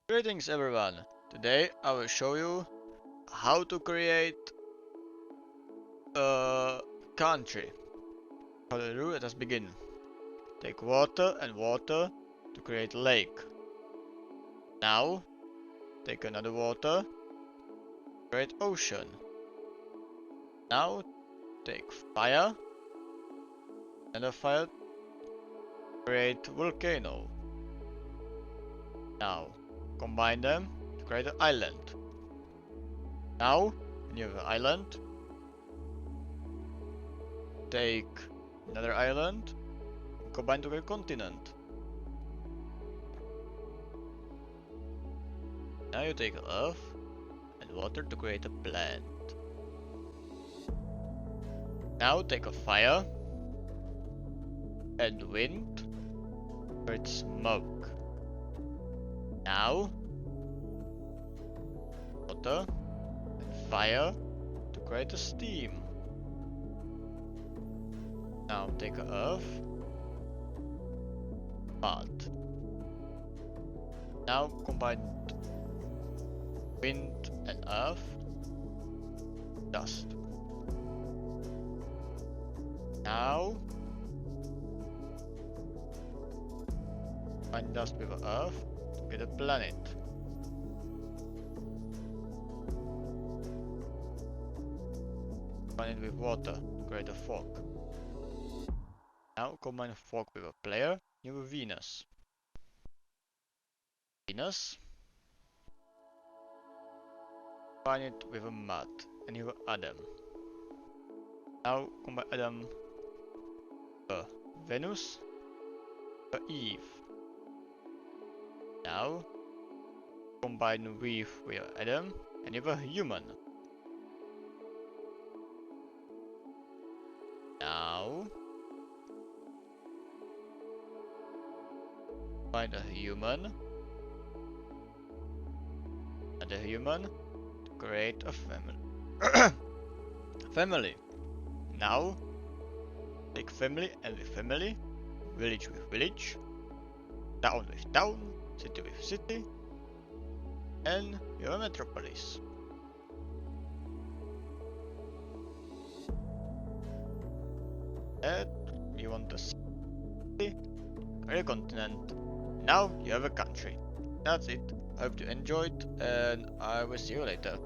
Greetings everyone! Today I will show you how to create a country. How to do it? Let us begin. Take water and water to create lake. Now take another water, create ocean. Now take fire, another fire, create volcano. Now combine them to create an island. Now when you have an island, take another island, combine to create a continent. Now you take earth and water to create a plant. Now take a fire and wind to create smoke. Now water and fire to create a steam. Now take a earth, mud. Now combine wind and earth, dust. Now combine dust with earth to get a planet. Combine it with water to create a fork. Now combine a fork with a player, you have Venus. Venus. Combine it with a mud and you have Adam. Now combine Adam with Venus, Eve. Now combine Eve with Adam and you have a human. Now find a human and a human to create a family. Family. Now take family and with family, village with village, town with town, city with city, and you have a metropolis. And you want a city, create a continent. Now you have a country. That's it. I hope you enjoyed and I will see you later.